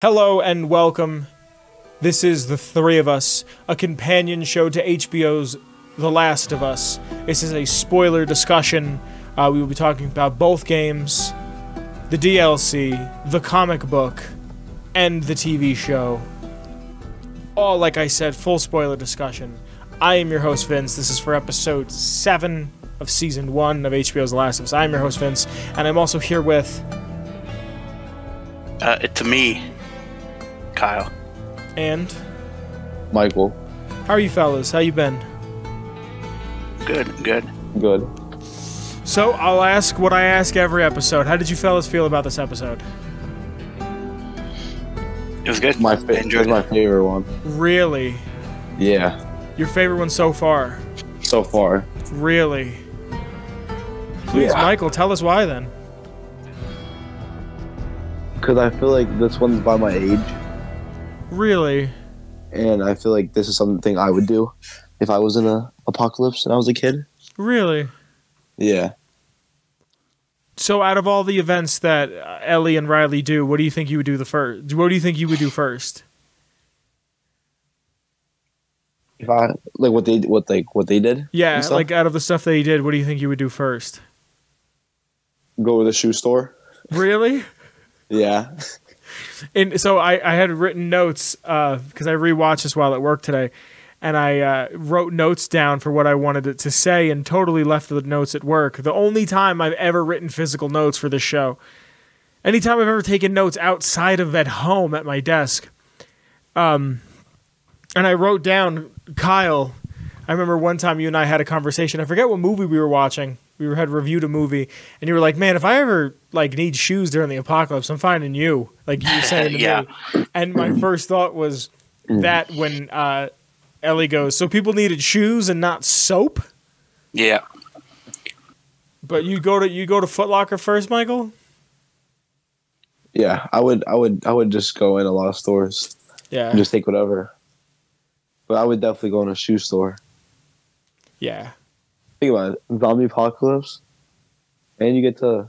Hello and welcome. This is The Three of Us, a companion show to HBO's The Last of Us. This is a spoiler discussion. We will be talking about both games, the DLC, the comic book, and the TV show. All, like I said, full spoiler discussion. I am your host, Vince. This is for episode 7 of season 1 of HBO's The Last of Us. I am your host, Vince, and I'm also here with... It's me, Kyle. And? Michael. How are you fellas? How you been? Good. Good. So, I'll ask what I ask every episode. How did you fellas feel about this episode? It was good. It was my favorite one. Really? Yeah. Your favorite one so far? So far. Really? Please, Yeah. Michael, tell us why then. Because I feel like this one's by my age. Really? And I feel like this is something I would do if I was in an apocalypse and I was a kid. Really? Yeah. So out of all the events that Ellie and Riley do, what do you think you would do first? What do you think you would do first? If I like what they did? Yeah, like out of the stuff they did, what do you think you would do first? Go to the shoe store. Really? Yeah. And so I had written notes because I rewatched this while at work today, and I wrote notes down for what I wanted it to say and totally left the notes at work. The only time I've ever written physical notes for this show. Anytime I've ever taken notes outside of at home at my desk. And I wrote down, Kyle, I remember one time you and I had a conversation. I forget what movie we were watching. We had reviewed a movie, and you were like, man, if I ever need shoes during the apocalypse, I'm finding you. Like you were saying to Yeah. me. And my first thought was that when Ellie goes, so people needed shoes and not soap? Yeah. But you go to Foot Locker first, Michael? Yeah. I would just go in a lot of stores. Yeah. And just take whatever. But I would definitely go in a shoe store. Yeah. Think about it. Zombie apocalypse. And you get to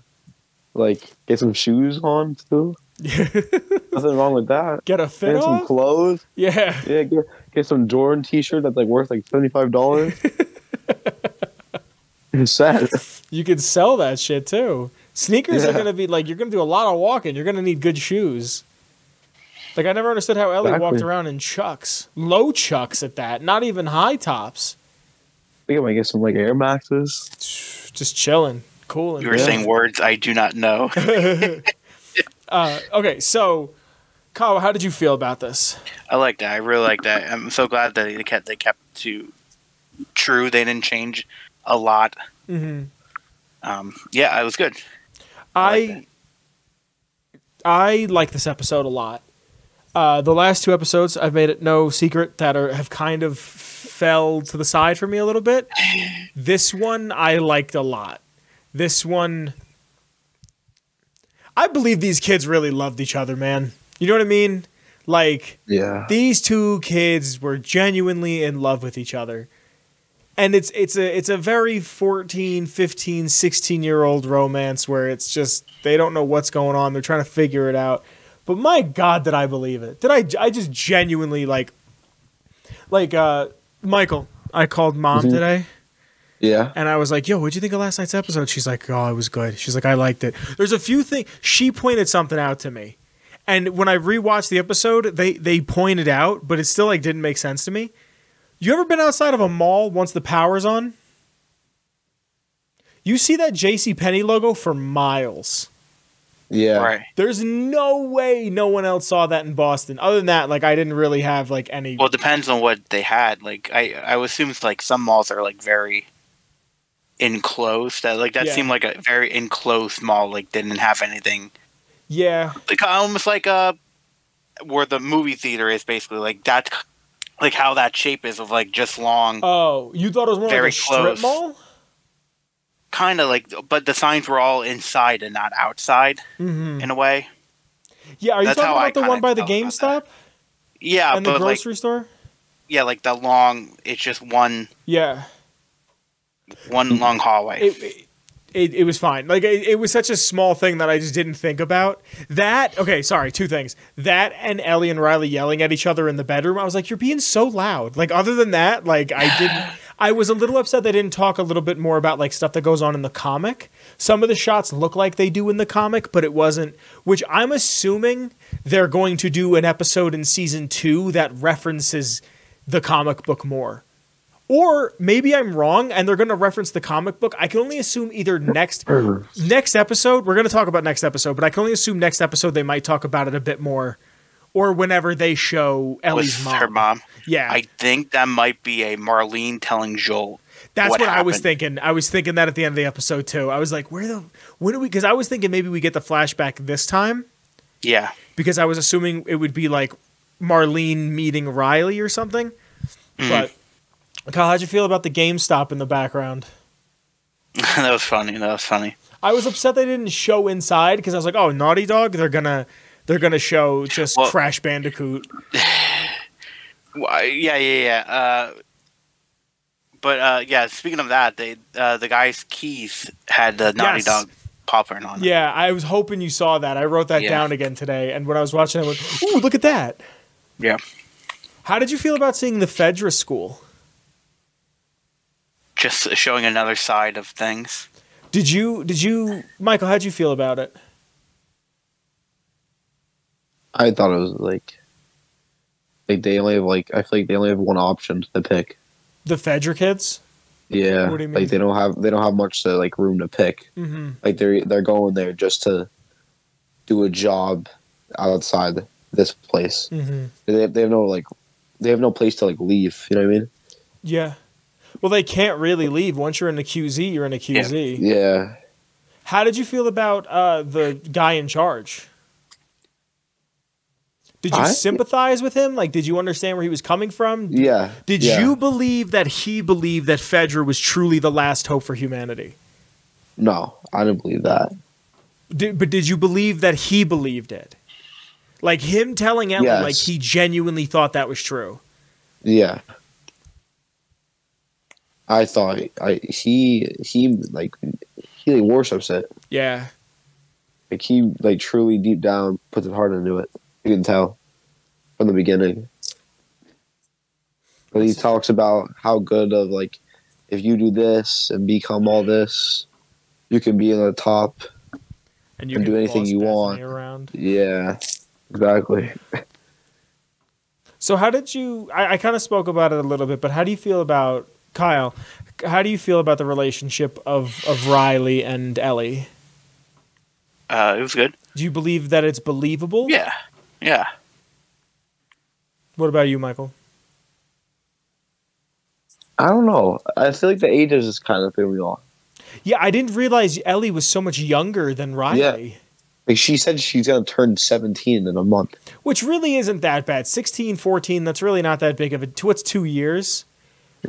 get some shoes on too. Nothing wrong with that. Get a fit Get some off? clothes. Yeah. Yeah, get some Jordan t-shirt that's worth $75. It's sad. You could sell that shit too. Sneakers are Yeah. gonna be you're gonna do a lot of walking. You're gonna need good shoes. I never understood how Ellie walked Exactly. around in Chucks. Low Chucks at that, not even high tops. I think I might get some Air Maxes. Just chilling, cool. You were saying words I do not know. Okay, so Kyle, how did you feel about this? I like that. I really like that. I'm so glad that they kept to true. They didn't change a lot. Mm-hmm. Yeah, it was good. I like this episode a lot. The last 2 episodes, I've made it no secret that have kind of fell to the side for me a little bit. This one I liked a lot. This one, I believe these kids really loved each other, man. You know what I mean? Yeah. These 2 kids were genuinely in love with each other. And it's a very 14, 15, 16-year-old romance where it's just they don't know what's going on. They're trying to figure it out. But my God, did I believe it? I just genuinely Michael, I called Mom today. Yeah. And I was like, yo, what'd you think of last night's episode? She's like, oh, it was good. She's like, I liked it. There's a few things. She pointed something out to me. And when I rewatched the episode, they pointed out, but it still didn't make sense to me. You ever been outside of a mall once the power's on? You see that JCPenney logo for miles. Yeah. Right. There's no way no one else saw that in Boston. Other than that, I didn't really have any. Well, it depends on what they had. I would assume some malls are very enclosed. That Yeah. seemed like a very enclosed mall. Didn't have anything. Yeah. Almost where the movie theater is basically that's how that shape is of just long. Oh, you thought it was more Very like a strip close. mall? Kind of but the signs were all inside and not outside in a way. Yeah, are you That's talking how I about the kinda one by the felt about GameStop Yeah, and the but grocery store? yeah, the long. It's just one Yeah. long hallway. it was fine. Like it was such a small thing that I just didn't think about. That okay, sorry, two things. That and Ellie and Riley yelling at each other in the bedroom. I was like, you're being so loud. Like other than that, like I was a little upset they didn't talk a little bit more about like stuff that goes on in the comic. Some of the shots look like they do in the comic, but it wasn't, which I'm assuming they're going to do an episode in season 2 that references the comic book more. Or maybe I'm wrong and they're going to reference the comic book. I can only assume either next episode, we're going to talk about next episode, but I can only assume next episode they might talk about it a bit more, or whenever they show Ellie's mom. Her mom. Yeah. I think that might be a Marlene telling Joel. That's what happened. I was thinking. I was thinking that at the end of the episode too. I was like, when do we, because I was thinking maybe we get the flashback this time. Yeah. Because I was assuming it would be like Marlene meeting Riley or something. But Kyle, how'd you feel about the GameStop in the background? That was funny. I was upset they didn't show inside because I was like, oh, Naughty Dog, they're gonna show just Crash Bandicoot. Yeah. But speaking of that, the guy's keys had the Naughty Dog popper on it. Yeah, I was hoping you saw that. I wrote that down again today, and when I was watching, I went, ooh, look at that. Yeah. How did you feel about seeing the FEDRA school? Just showing another side of things. Did you, Michael, how'd you feel about it? I thought it was like they only have I feel like they only have one option to pick. The FEDRA kids? Yeah. What do you mean? Like they don't have much room to pick. Mm-hmm. Like they're going there just to do a job outside this place. Mm-hmm. They have no place to leave, you know what I mean? Yeah. Well, they can't really leave. Once you're in a QZ, you're in a QZ. Yeah. How did you feel about the guy in charge? Did you sympathize with him? Did you understand where he was coming from? Yeah. Did you believe that he believed that FEDRA was truly the last hope for humanity? No, I didn't believe that. But did you believe that he believed it? Like him telling Ellie, he genuinely thought that was true. Yeah. I thought he worships it. Yeah. He truly deep down puts his heart into it. You can tell from the beginning. But he talks about how good of if you do this and become all this, you can be in the top and do anything you want. Around. Yeah, exactly. So how did you? I kind of spoke about it a little bit, but how do you feel about Kyle? How do you feel about the relationship of Riley and Ellie? It was good. Do you believe that it's believable? Yeah. Yeah. What about you, Michael? I don't know. I feel like the ages is kind of threw me off. Yeah, I didn't realize Ellie was so much younger than Riley. Yeah. She said she's going to turn 17 in a month. Which really isn't that bad. 16, 14, that's really not that big of a... What's 2 years?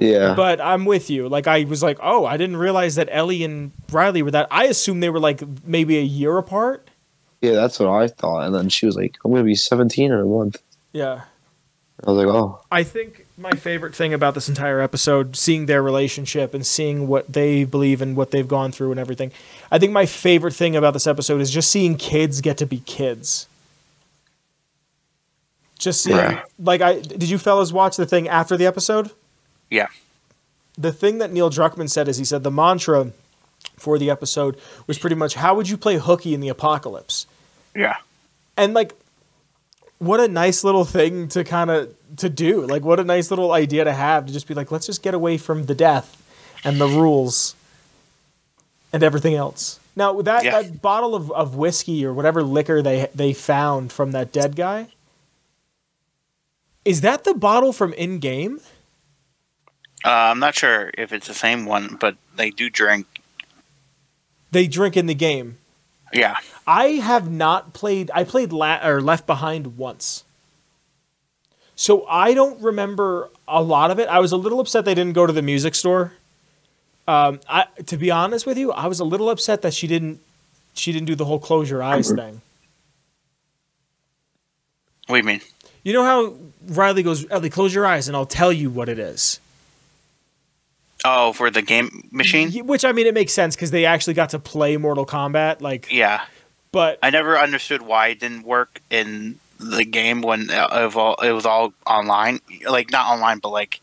Yeah. But I'm with you. I was like, oh, I didn't realize that Ellie and Riley were that... I assumed they were maybe a year apart. Yeah, that's what I thought. And then she was like, I'm going to be 17 in a month. Yeah. I was like, oh. I think my favorite thing about this entire episode, seeing their relationship and seeing what they believe and what they've gone through and everything. I think my favorite thing about this episode is just seeing kids get to be kids. Just seeing, did you fellas watch the thing after the episode? Yeah. The thing that Neil Druckmann said is he said the mantra for the episode was pretty much, how would you play hooky in the apocalypse? Yeah. And what a nice little thing to do. What a nice little idea to have, to just be let's just get away from the death and the rules and everything else. Now, that bottle of whiskey or whatever liquor they found from that dead guy, is that the bottle from in-game? I'm not sure if it's the same one, but they do drink. They drink in the game. Yeah. I have not played... I played Left Behind once. So I don't remember a lot of it. I was a little upset they didn't go to the music store. To be honest with you, I was a little upset that she didn't do the whole close your eyes thing. What do you mean? You know how Riley goes, Ellie, close your eyes and I'll tell you what it is. Oh, for the game machine? Which, I mean, it makes sense because they actually got to play Mortal Kombat. Like, yeah. But I never understood why it didn't work in the game when it was all online. Like, not online, but like...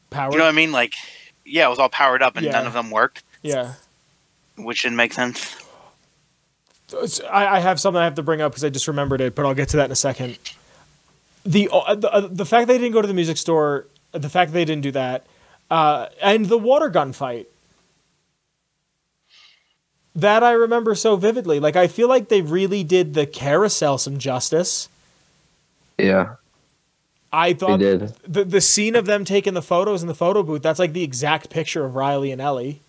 Powered? You know what I mean? Like, yeah, it was all powered up and none of them worked. Yeah. Which didn't make sense. I have something I have to bring up because I just remembered it, but I'll get to that in a second. The fact they didn't go to the music store, the fact that they didn't do that, and the water gun fight. That I remember so vividly. Like, I feel like they really did the carousel some justice. Yeah. I thought they did. The scene of them taking the photos in the photo booth, that's like the exact picture of Riley and Ellie.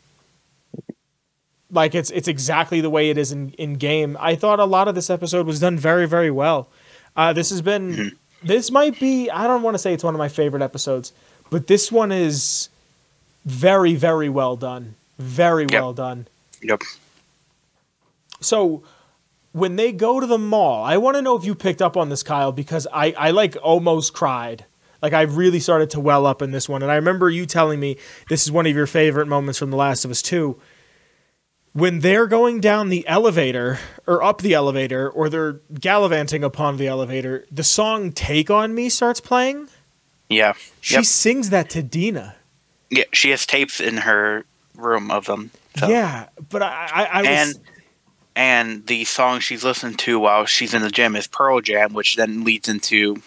Like, it's exactly the way it is in game. I thought a lot of this episode was done very, very well. This might be, I don't want to say it's one of my favorite episodes, but this one is very, very well done. Very well done. Yep. So, when they go to the mall, I want to know if you picked up on this, Kyle, because I like almost cried. Like, I really started to well up in this one. And I remember you telling me this is one of your favorite moments from The Last of Us 2. When they're going down the elevator, or up the elevator, or they're gallivanting upon the elevator, the song Take On Me starts playing. Yeah. She sings that to Dina. Yeah, she has tapes in her room of them. So. Yeah, but I was... And the song she's listening to while she's in the gym is Pearl Jam, which then leads into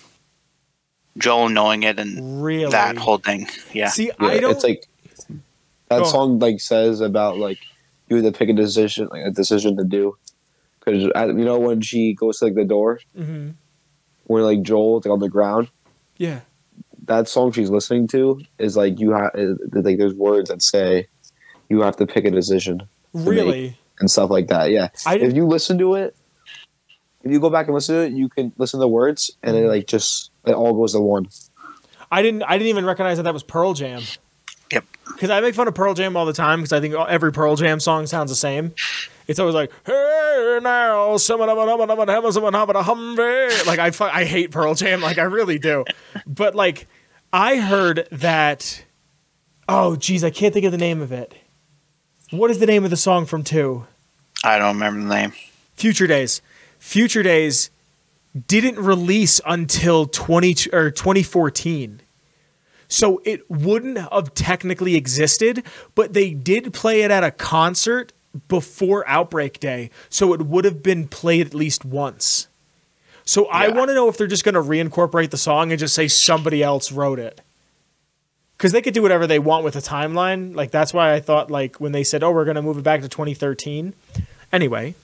Joel knowing it and that whole thing. Yeah. See, I don't... It's like... That song, like, says about, like, you have to pick a decision to do. Because, you know, when she goes to, like, the door, where, like, Joel's, like, on the ground? Yeah. That song she's listening to is, like, like, there's words that say you have to pick a decision. Really? And stuff like that, yeah. If you listen to it, if you go back and listen to it, you can listen to the words, and it all goes to one. I didn't even recognize that was Pearl Jam. Yep. Because I make fun of Pearl Jam all the time because I think every Pearl Jam song sounds the same. It's always like, hey now, like I hate Pearl Jam, like I really do. But like I heard that. Oh geez, I can't think of the name of it. What is the name of the song from 2? I don't remember the name. Future Days. Future Days didn't release until 2014. So it wouldn't have technically existed, but they did play it at a concert before Outbreak Day. So it would have been played at least once. So I want to know if they're just going to reincorporate the song and just say somebody else wrote it. Because they could do whatever they want with a timeline. Like, that's why I thought, like, when they said, oh, we're going to move it back to 2013. Anyway.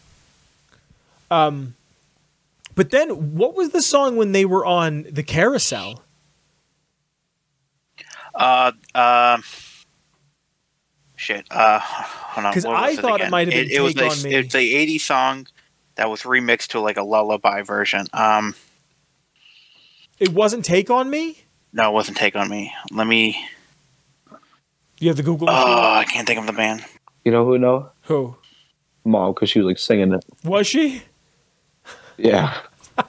But then, what was the song when they were on the carousel? Shit. Hold on. Because I thought it might have been Take On Me. It's the 80s song that was remixed to, like, a lullaby version. It wasn't Take On Me? No, it wasn't Take On Me. Let me... You have the Google? Oh, I can't think of the band. You know who know? Who? Mom, because she was like singing it. Was she? Yeah. I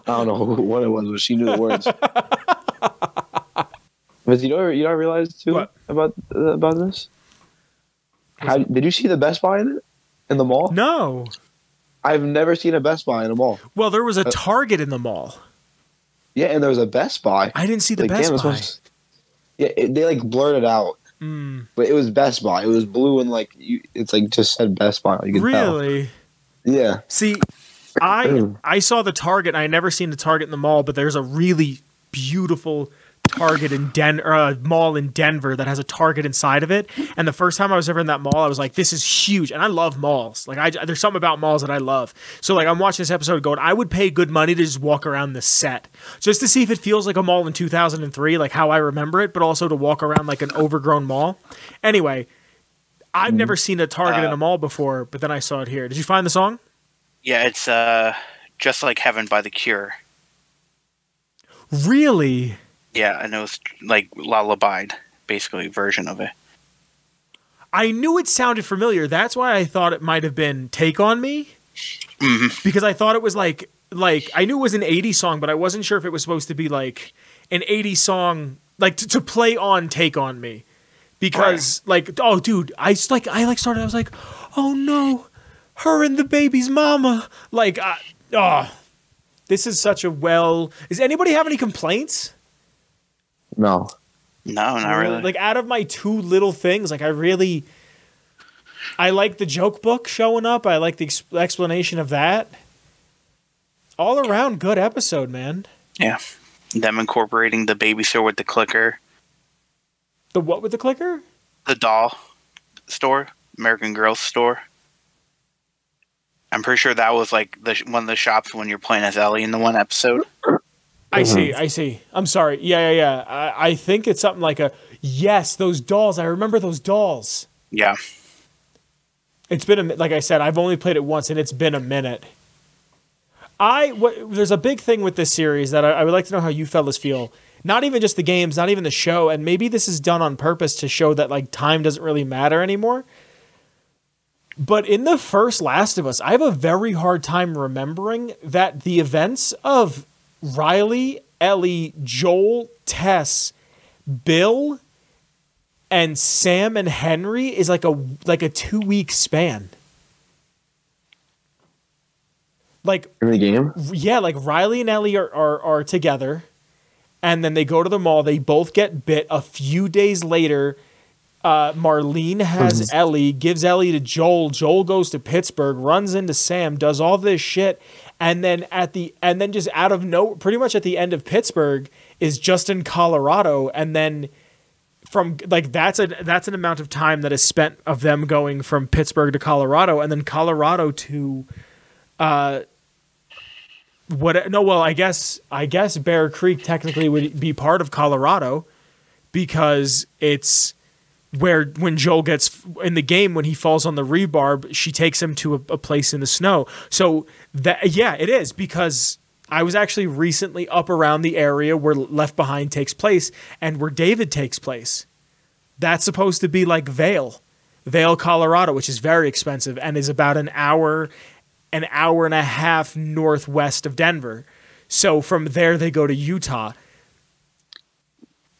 don't know what it was, but she knew the words. But you know I realized too about this? Did you see the Best Buy in it? In the mall? No. I've never seen a Best Buy in a mall. Well, there was a Target in the mall. Yeah, and there was a Best Buy. I didn't see the Best Buy. They like blurred it out. But it was Best Buy. It was blue and like it's like just said Best Buy. You could tell. Yeah. See, I saw the Target. I never seen the Target in the mall, but there's a really beautiful Target in mall in Denver that has a Target inside of it. And the first time I was ever in that mall, I was like, this is huge. And I love malls. Like there's something about malls that I love. So like I'm watching this episode going, I would pay good money to just walk around the set just to see if it feels like a mall in 2003, like how I remember it, but also to walk around like an overgrown mall. Anyway, I've never seen a Target in a mall before, but then I saw it here. Did you find the song? Yeah, it's Just Like Heaven by The Cure. Really? Yeah, and it was like lullabied, basically, version of it. I knew it sounded familiar. That's why I thought it might have been Take On Me. Mm-hmm. Because I thought it was like I knew it was an 80s song, but I wasn't sure if it was supposed to be like an 80s song, like to play on Take On Me. because oh dude, I started, I was like, oh no, her and the baby's mama, this is such a does anybody have any complaints? No, not really. Like, out of my two little things, like, I like the joke book showing up. I like the explanation of that. All around good episode, man. Yeah. Them incorporating the babysitter with the clicker. The what with the clicker? The doll store. American Girl store. I'm pretty sure that was like one of the shops when you're playing as Ellie in the one episode. I see. I'm sorry. Yeah. I think it's something like yes, those dolls. I remember those dolls. Yeah. It's been like I said, I've only played it once, and it's been a minute. There's a big thing with this series that I would like to know how you fellas feel. Not even just the games, not even the show, and maybe this is done on purpose to show that like time doesn't really matter anymore. But in the first Last of Us, I have a very hard time remembering that the events of Riley, Ellie, Joel, Tess, Bill, and Sam and Henry is like a 2-week span. Like in the game? Yeah, like Riley and Ellie are together, and then they go to the mall. They both get bit. A few days later, Marlene has Ellie, gives Ellie to Joel. Joel goes to Pittsburgh, runs into Sam, does all this shit, and then just out of pretty much at the end of Pittsburgh is just in Colorado, and then from like that's an amount of time that is spent of them going from Pittsburgh to Colorado, and then Colorado to I guess Bear Creek technically would be part of Colorado because it's where when Joel gets in the game, when he falls on the rebarb, she takes him to a place in the snow. So it is, because I was actually recently up around the area where Left Behind takes place and where David takes place. That's supposed to be like Vail, Colorado, which is very expensive and is about an hour and a half northwest of Denver. So from there they go to Utah.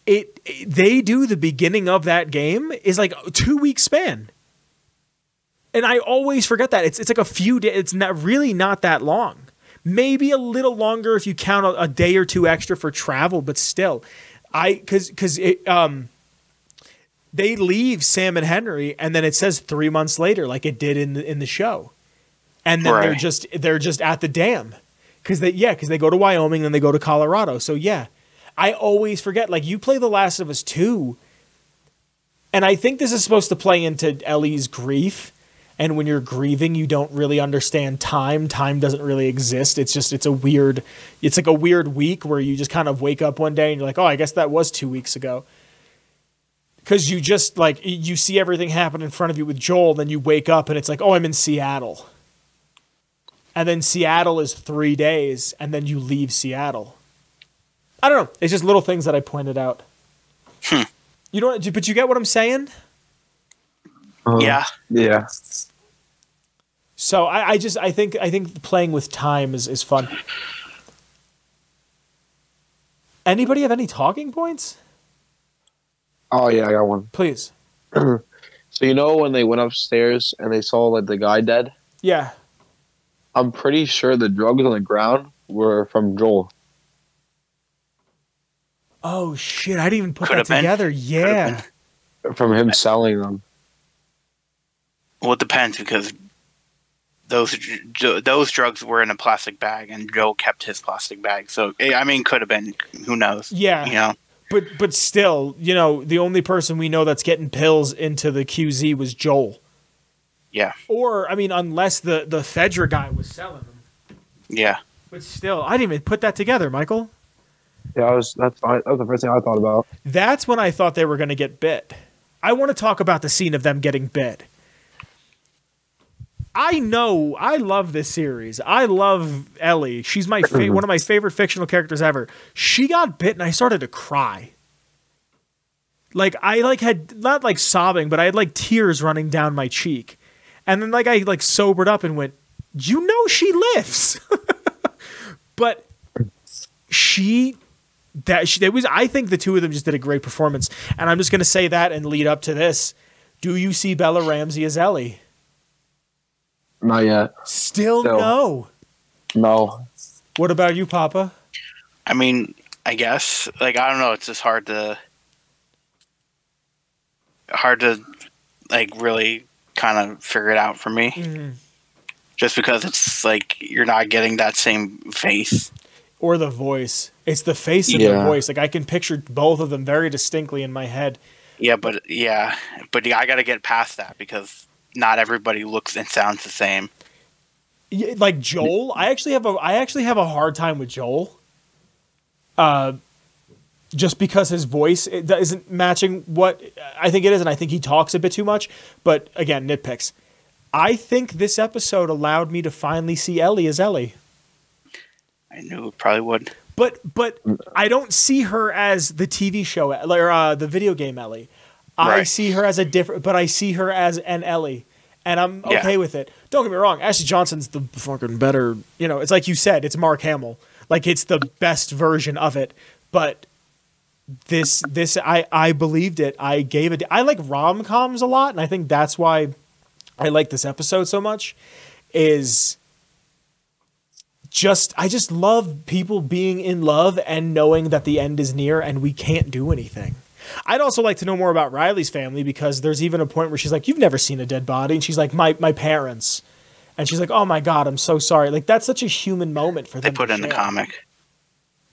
They do the beginning of that game is like a 2-week span. And I always forget that. It's like a few days. It's not that long. Maybe a little longer if you count a day or two extra for travel, but still. They leave Sam and Henry, and then it says 3 months later, like it did in the show. And then they're just at the dam because they go to Wyoming and they go to Colorado. So yeah, I always forget. Like, you play The Last of Us 2, and I think this is supposed to play into Ellie's grief. And when you're grieving, you don't really understand time. Time doesn't really exist. It's like a weird week where you just kind of wake up one day and you're like, oh, I guess that was 2 weeks ago. Because you just like you see everything happen in front of you with Joel, then you wake up and it's like, oh, I'm in Seattle. And then Seattle is 3 days, and then you leave Seattle. I don't know. It's just little things that I pointed out. You know, but you get what I'm saying? Yeah. Yeah. So I think playing with time is fun. Anybody have any talking points? Oh yeah, I got one. Please. So you know when they went upstairs and they saw like the guy dead? Yeah. I'm pretty sure the drugs on the ground were from Joel. Oh shit! I didn't even put that together. Yeah. From him selling them. Well, it depends, because those drugs were in a plastic bag, and Joe kept his plastic bag. So I mean, could have been. Who knows? Yeah. You know. But still, you know, the only person we know that's getting pills into the QZ was Joel. Yeah. Or, I mean, unless the FEDRA guy was selling them. Yeah. But still, I didn't even put that together, Michael. Yeah, that was the first thing I thought about. That's when I thought they were going to get bit. I want to talk about the scene of them getting bit. I know, I love this series. I love Ellie. She's my one of my favorite fictional characters ever. She got bit and I started to cry. Like, I had, not like sobbing, but I had like tears running down my cheek. And then I sobered up and went, you know she lives. But she I think the two of them just did a great performance. And I'm just going to say that and lead up to this. Do you see Bella Ramsey as Ellie? Not yet. Still no. No. What about you, Papa? I mean, I guess, like, I don't know. It's just hard to like really kind of figure it out for me. Mm-hmm. Just because it's like you're not getting that same face or the voice. It's the face and the voice. Like I can picture both of them very distinctly in my head. But I got to get past that because not everybody looks and sounds the same. Yeah, like Joel, I actually have a hard time with Joel. Just because his voice isn't matching what I think it is, and I think he talks a bit too much. But again, nitpicks. I think this episode allowed me to finally see Ellie as Ellie. I knew it probably would. But I don't see her as the TV show or the video game Ellie. I see her as I see her as an Ellie, and I'm okay with it. Don't get me wrong, Ashley Johnson's the fucking better. You know, it's like you said, it's Mark Hamill. Like it's the best version of it. But this I believed it. I gave it. I like rom-coms a lot, and I think that's why I like this episode so much. I just love people being in love and knowing that the end is near and we can't do anything. I'd also like to know more about Riley's family because there's even a point where she's like, "You've never seen a dead body," and she's like, "My parents," and she's like, "Oh my God, I'm so sorry." Like that's such a human moment for them. They put it in the comic.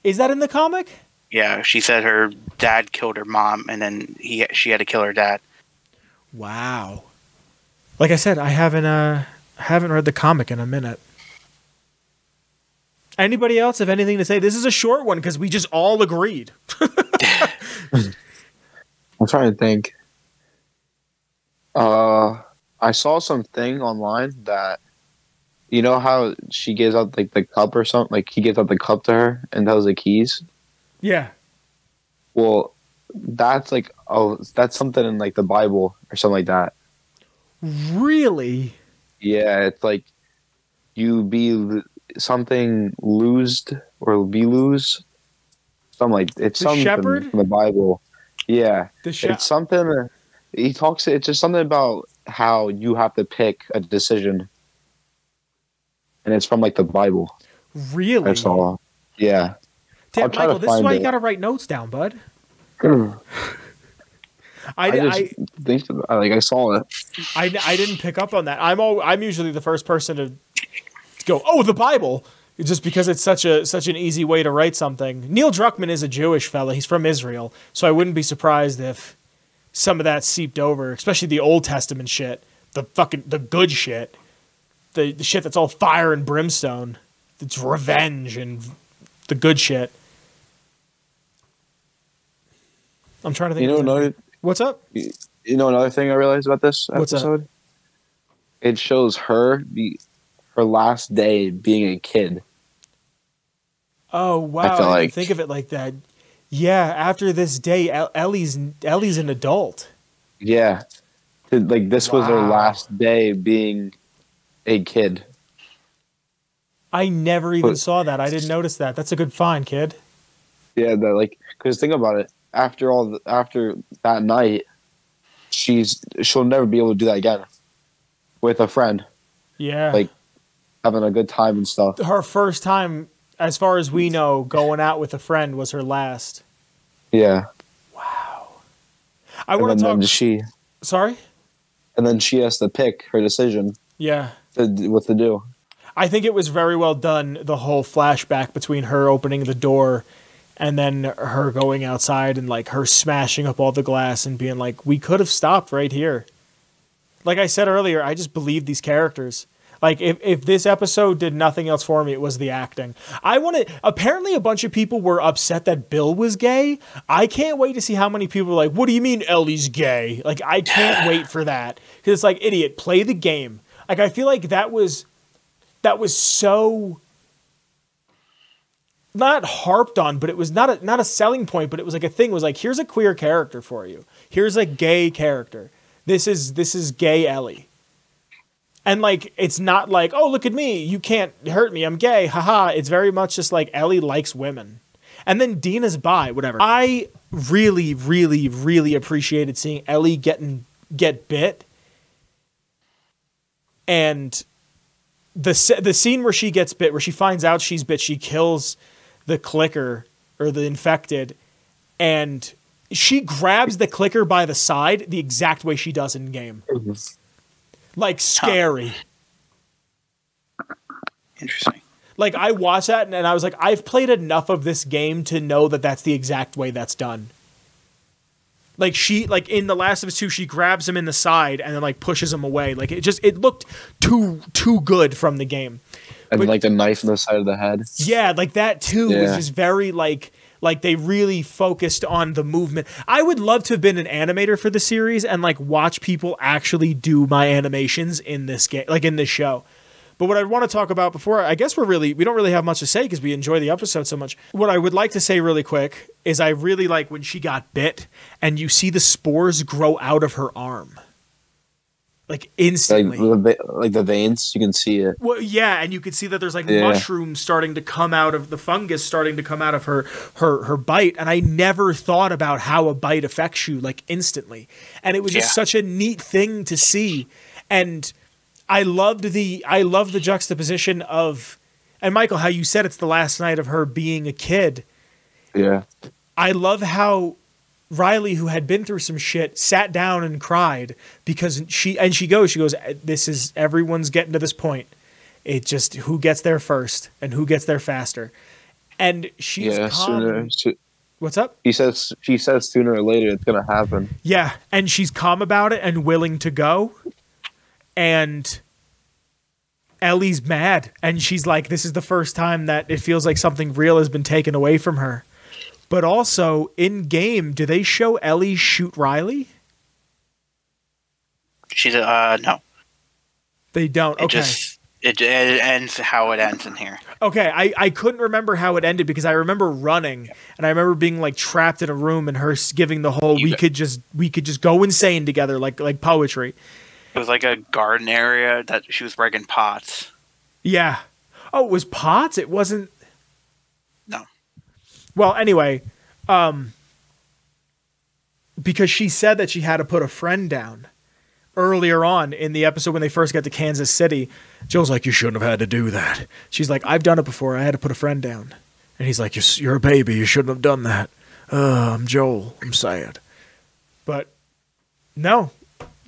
Is that in the comic? Yeah, she said her dad killed her mom, and then she had to kill her dad. Wow. Like I said, I haven't read the comic in a minute. Anybody else have anything to say? This is a short one because we just all agreed. I'm trying to think. I saw something online that, you know how she gives out like the cup or something? Like he gives out the cup to her and those the keys? Yeah. Well, that's like, that's something in like the Bible or something like that. Really? Yeah, it's like you be something loosed or be loose. Something like it's something shepherd? from the Bible. Yeah. It's something it's just something about how you have to pick a decision. And it's from like the Bible. Really? That's all. Yeah. Damn, Michael, this is why you got to write notes down, bud. I saw it. I didn't pick up on that. I'm usually the first person to go, "Oh, the Bible," just because it's such an easy way to write something. Neil Druckmann is a Jewish fella. He's from Israel, so I wouldn't be surprised if some of that seeped over, especially the Old Testament shit, the good shit, the shit that's all fire and brimstone. It's revenge and the good shit. I'm trying to think. What's up? You know another thing I realized about this episode? Up? It shows her last day being a kid. Oh wow! I didn't think of it like that. Yeah, after this day, Ellie's an adult. Yeah, like this was her last day being a kid. I never even saw that. I didn't notice that. That's a good find, kid. Yeah, because think about it. After that night, she'll never be able to do that again with a friend. Yeah, like having a good time and stuff. Her first time, as far as we know, going out with a friend was her last. Yeah. Wow. I want to talk. Sorry. And then she has to pick her decision. Yeah. What to do. I think it was very well done. The whole flashback between her opening the door and then her going outside and like her smashing up all the glass and being like, "We could have stopped right here." Like I said earlier, I just believe these characters. Like if this episode did nothing else for me, it was the acting. Apparently a bunch of people were upset that Bill was gay. I can't wait to see how many people are like, "What do you mean Ellie's gay?" Like I can't wait for that. Because it's like, idiot, play the game. Like I feel like that was so not harped on, but it was not a selling point, but it was like a thing. It was like, here's a queer character for you. Here's a gay character. This is gay Ellie. And like, it's not like, "Oh, look at me. You can't hurt me. I'm gay. Haha." It's very much just like Ellie likes women. And then Dina's by, whatever. I really, really, really appreciated seeing Ellie get bit. And the scene where she gets bit, where she finds out she's bit, she kills the clicker or the infected, and she grabs the clicker by the side the exact way she does in game. Like, scary. Interesting. Like, I watched that and I was like, I've played enough of this game to know that that's the exact way that's done. Like, in The Last of Us 2, she grabs him in the side and then, like, pushes him away. Like, it looked too good from the game. And, like, the knife in the side of the head. Yeah, like, that, too, was just very, like, they really focused on the movement. I would love to have been an animator for the series and, like, watch people actually do my animations in this game, like, in this show. But what I want to talk about before, I guess we don't really have much to say because we enjoy the episode so much. What I would like to say really quick is I really like when she got bit and you see the spores grow out of her arm. Like, instantly. Like the veins, you can see it. Well, yeah, and you can see that there's, like, mushrooms starting to come out of the fungus, starting to come out of her bite. And I never thought about how a bite affects you, like, instantly. And it was just such a neat thing to see. And I loved the juxtaposition of, and Michael, how you said it's the last night of her being a kid. Yeah. I love how Riley, who had been through some shit, sat down and cried because she goes, everyone's getting to this point. It just, who gets there first and who gets there faster. And she's calm. What's up? She says sooner or later it's going to happen. Yeah. And she's calm about it and willing to go. And Ellie's mad, and she's like, this is the first time that it feels like something real has been taken away from her. But also, in game, do they show Ellie shoot Riley? She's no. They don't. Okay. It ends how it ends in here. Okay, I couldn't remember how it ended because I remember running, and I remember being, like, trapped in a room and her giving the whole we could just go insane together like poetry. It was like a garden area that she was breaking pots. Yeah. Oh, it was pots? It wasn't... No. Well, anyway, because she said that she had to put a friend down earlier on in the episode when they first got to Kansas City. Joel's like, you shouldn't have had to do that. She's like, I've done it before. I had to put a friend down. And he's like, you're a baby. You shouldn't have done that. I'm Joel. I'm sad. But no.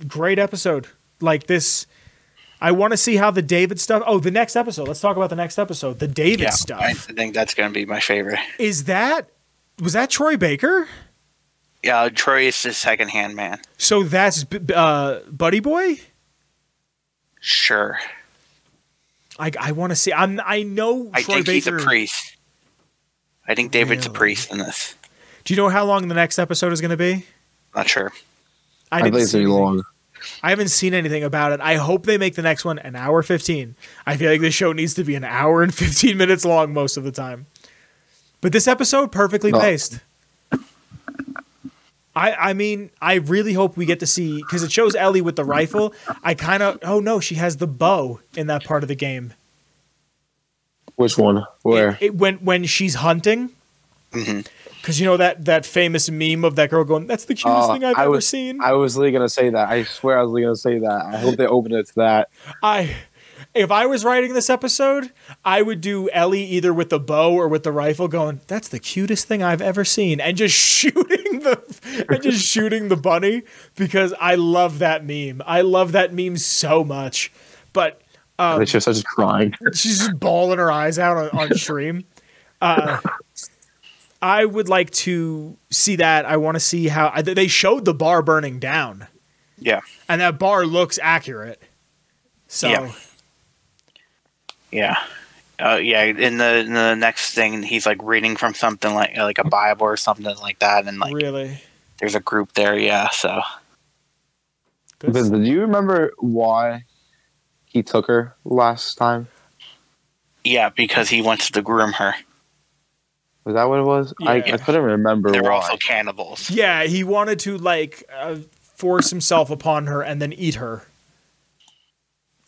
Great episode. Like this, I want to see how the David stuff. Oh, the next episode. Let's talk about the next episode. The David stuff. I think that's going to be my favorite. Was that Troy Baker? Yeah, Troy is the second-hand man. So that's Buddy Boy? Sure. I want to see. I know I Troy think Baker. He's a priest. I think David's a priest in this. Do you know how long the next episode is going to be? Not sure. I think it's going to be long. I haven't seen anything about it. I hope they make the next one an hour 15. I feel like this show needs to be an hour and 15 minutes long most of the time. But this episode, perfectly paced. I mean, I really hope we get to see, because it shows Ellie with the rifle. Oh no, she has the bow in that part of the game. Which one? Where? When she's hunting. Mm-hmm. Because you know that famous meme of that girl going, that's the cutest thing I've ever seen? I was really going to say that. I swear I was really going to say that. I hope they open it to that. If I was writing this episode, I would do Ellie either with the bow or with the rifle going, that's the cutest thing I've ever seen. And just shooting the bunny, because I love that meme. I love that meme so much. But she was just crying. She's just bawling her eyes out on stream. I would like to see that. I want to see how they showed the bar burning down. Yeah. And that bar looks accurate. So. Yeah. In the next thing, he's like reading from something like a Bible or something like that. And like, really? There's a group there. Yeah. So. Do you remember why he took her last time? Yeah, because he wants to groom her. Was that what it was? Yeah. I couldn't remember. They were also cannibals. Yeah, he wanted to force himself upon her and then eat her.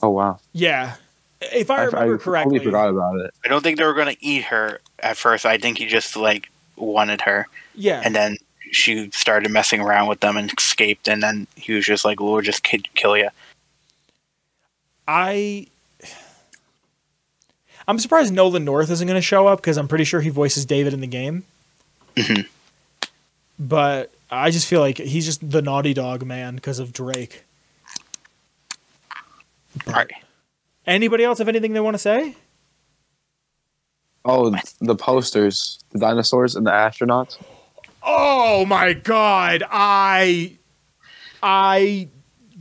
Oh wow. Yeah, if I remember correctly. I totally forgot about it. I don't think they were going to eat her. at first. I think he just like wanted her. Yeah. And then she started messing around with them and escaped, and then he was just like, "We'll just kill you." I'm surprised Nolan North isn't going to show up because I'm pretty sure he voices David in the game. Mm-hmm. But I just feel like he's just the Naughty Dog man because of Drake. But Right. Anybody else have anything they want to say? Oh, the posters, the dinosaurs and the astronauts. Oh my god, I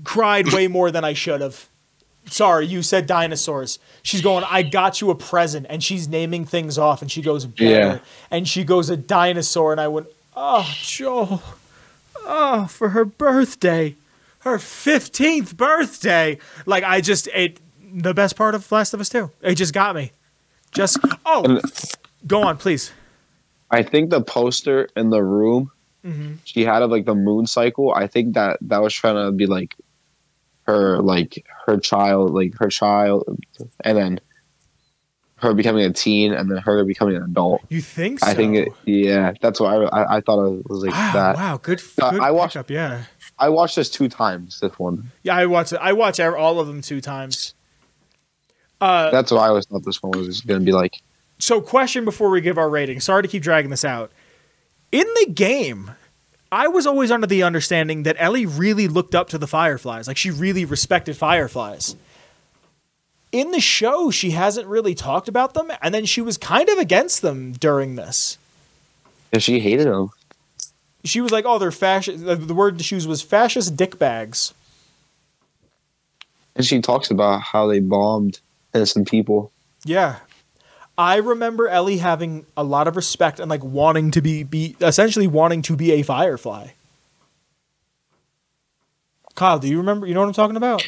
cried way more than I should have. Sorry, you said dinosaurs. She's going, I got you a present, and she's naming things off, and she goes, bear, and she goes, a dinosaur, and I went, oh, Joel, oh, for her birthday, her 15th birthday. Like, the best part of Last of Us 2. It just got me. Go on, please. I think the poster in the room she had of like the moon cycle. I think that was trying to be like her child, and then her becoming a teen, and then her becoming an adult. You think so? I think that's what I thought it was like that. Wow, good. I watched. Pickup, yeah. I watched this 2 times. This one. Yeah, I watch all of them 2 times. That's what I always thought this one was going to be like. So, question before we give our rating. Sorry to keep dragging this out. In the game, I was always under the understanding that Ellie really looked up to the Fireflies. Like, she really respected Fireflies. In the show, she hasn't really talked about them, and then she was kind of against them during this. Yeah, she hated them. She was like, oh, they're fascist. The word to use was fascist dickbags. And she talks about how they bombed innocent people. Yeah. I remember Ellie having a lot of respect and like wanting to be essentially wanting to be a Firefly. Kyle, do you remember? You know what I'm talking about?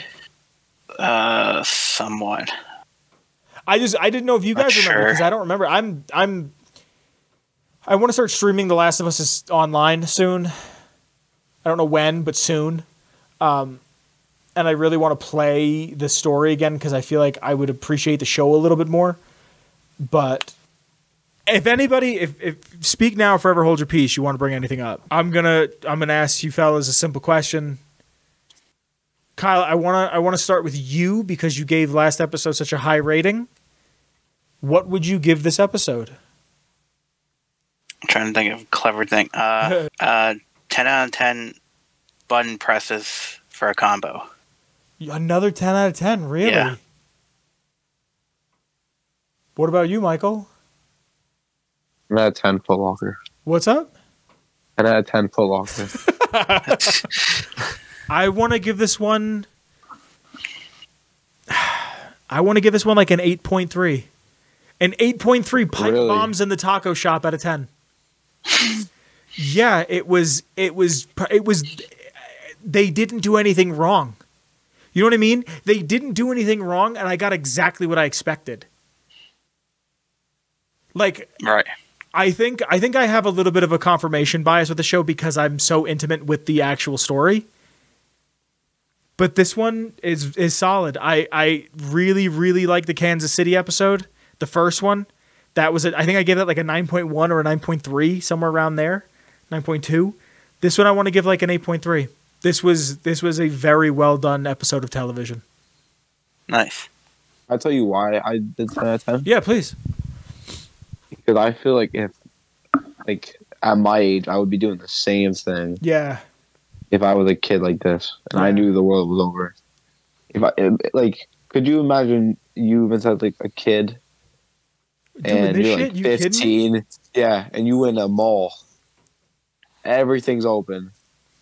Somewhat. I didn't know if you guys remember because I don't remember. I want to start streaming The Last of Us online soon. I don't know when, but soon. And I really want to play the story again because I feel like I would appreciate the show a little bit more. But if anybody, if speak now or forever hold your peace, you want to bring anything up, I'm gonna ask you fellas a simple question. Kyle, I wanna start with you because you gave last episode such a high rating. What would you give this episode? I'm trying to think of a clever thing. 10 out of 10 button presses for a combo. Another 10 out of 10, really? Yeah. What about you, Michael? 10 out of 10 Foot Locker. What's up? 10 out of 10 Foot Locker. I want to give this one like an 8.3. An 8.3 pipe bombs in the taco shop out of 10. Yeah, it was they didn't do anything wrong. You know what I mean? They didn't do anything wrong and I got exactly what I expected. Like, right. I think I have a little bit of a confirmation bias with the show because I'm so intimate with the actual story. But this one is solid. I really, really like the Kansas City episode, the first one. That was it. I think I gave it like a 9.1 or a 9.3, somewhere around there. 9.2. This one I want to give like an 8.3. This was a very well done episode of television. Nice. I'll tell you why I did 10 out of 10. Yeah, please. Because I feel like if, like, at my age, I would be doing the same thing. Yeah. If I was a kid like this, and I knew the world was over. Could you imagine you even said like a kid, and you're like 15, yeah, and you in a mall, everything's open.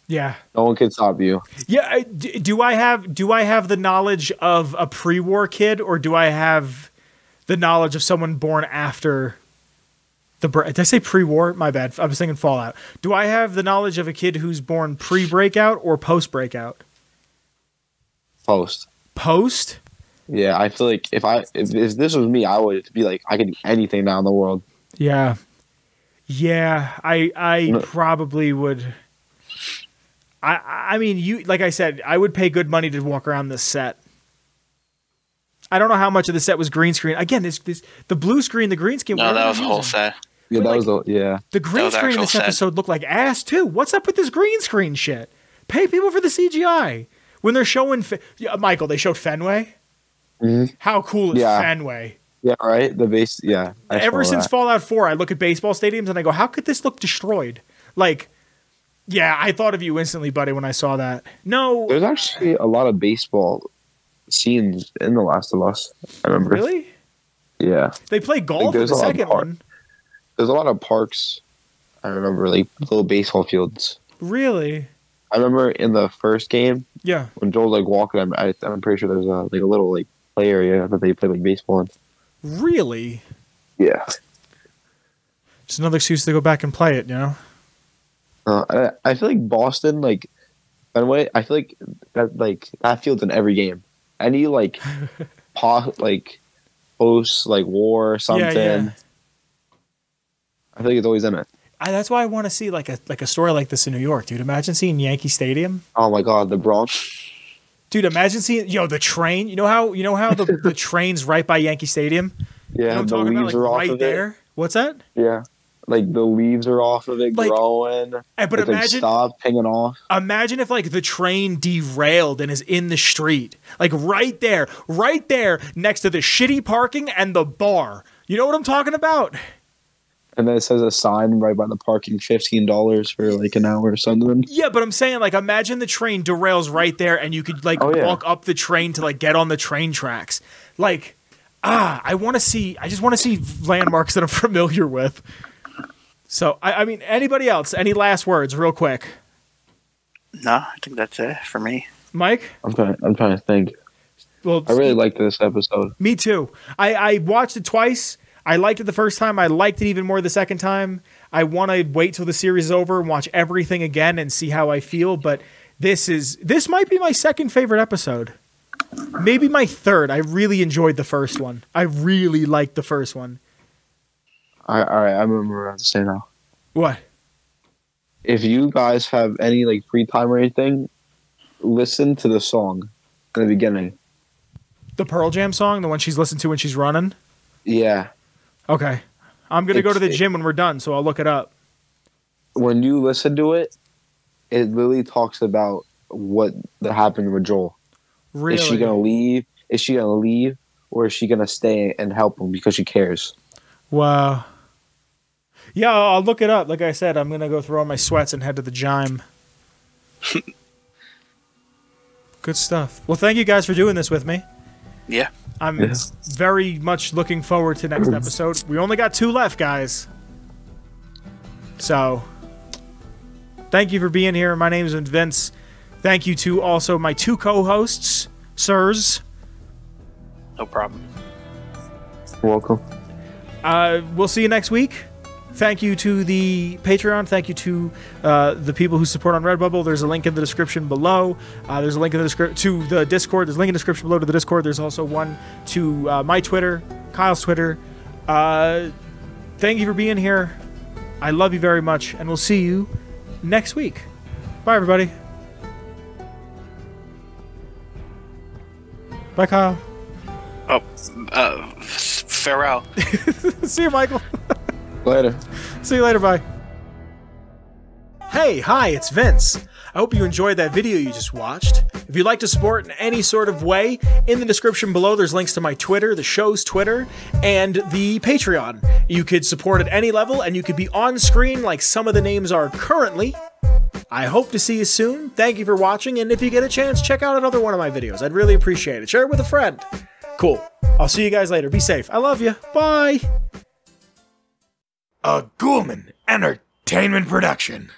Yeah. No one can stop you. Yeah. Do I have the knowledge of a pre-war kid, or do I have the knowledge of someone born after? Did I say pre-war? My bad. I was thinking Fallout. Do I have the knowledge of a kid who's born pre-breakout or post-breakout? Post. Post? Yeah, I feel like if this was me, I would be like, I could do anything now in the world. Yeah. Yeah, I probably would. I mean, you like I said, I would pay good money to walk around this set. I don't know how much of the set was green screen. Again, the blue screen, the green screen. No, that was a whole set. Yeah, that was the green screen in this episode looked like ass too. What's up with this green screen shit? Pay people for the CGI when they're showing. Michael, they showed Fenway. Mm-hmm. How cool is Fenway? Yeah, right. The base. Yeah. Ever since Fallout 4, I look at baseball stadiums and I go, "How could this look destroyed?" Like, yeah, I thought of you instantly, buddy, when I saw that. No, there's actually a lot of baseball scenes in The Last of Us. I remember. Really? Yeah. They play golf in the second one. There's a lot of parks. I remember, like, little baseball fields. Really? I remember in the first game. Yeah. When Joel's like walking, I'm pretty sure there's a little like play area that they play like baseball in. Really? Yeah. Just another excuse to go back and play it, you know. I feel like Boston, like Fenway. I feel like that field's in every game. Any like post like war or something. Yeah. I think it's always in it. That's why I want to see like a story like this in New York, dude. Imagine seeing Yankee Stadium. Oh my God, the Bronx. Dude, imagine seeing the train. You know how the train's right by Yankee Stadium. Yeah, you know what I'm the talking leaves about? Like, are off right of there. it. What's that? Yeah, like the leaves are off of it, growing. But imagine like stop hanging off. Imagine if like the train derailed and is in the street, like right there next to the shitty parking and the bar. You know what I'm talking about? And then it says a sign right by the parking, $15 for like an hour or something. Yeah, but I'm saying like imagine the train derails right there and you could like walk up the train to like get on the train tracks. Like, I just want to see landmarks that I'm familiar with. So I mean, anybody else? Any last words real quick? No, I think that's it for me. Mike? I'm trying to think. Well, I really liked this episode. Me too. I watched it twice. I liked it the first time. I liked it even more the second time. I want to wait till the series is over and watch everything again and see how I feel. But this might be my second favorite episode. Maybe my third. I really enjoyed the first one. I really liked the first one. All right, I remember what I have to say now. What? If you guys have any like free time or anything, listen to the song in the beginning. The Pearl Jam song, the one she's listened to when she's running? Yeah. Okay. I'm going to go to the gym when we're done, so I'll look it up. When you listen to it, it really talks about what happened with Joel. Really? Is she going to leave? Is she going to leave? Or is she going to stay and help him because she cares? Wow. Yeah, I'll look it up. Like I said, I'm going to go throw on my sweats and head to the gym. Good stuff. Well, thank you guys for doing this with me. Yeah. I'm very much looking forward to next episode. We only got 2 left, guys. So, thank you for being here. My name is Vince. Thank you to also my 2 co-hosts, sirs. No problem. You're welcome. We'll see you next week. Thank you to the Patreon. Thank you to the people who support on Redbubble. There's a link in the description below. There's a link in the description to the Discord. There's a link in the description below to the Discord. There's also one to my Twitter, Kyle's Twitter. Thank you for being here. I love you very much, and we'll see you next week. Bye, everybody. Bye, Kyle. Oh, farewell. See you, Michael. Later. See you later, bye. Hey, hi, it's Vince. I hope you enjoyed that video you just watched. If you'd like to support in any sort of way, in the description below there's links to my Twitter, the show's Twitter, and the Patreon. You could support at any level, and you could be on screen like some of the names are currently. I hope to see you soon. Thank you for watching, and if you get a chance, check out another one of my videos. I'd really appreciate it. Share it with a friend. Cool. I'll see you guys later. Be safe. I love you. Bye. A Ghoulman Entertainment Production.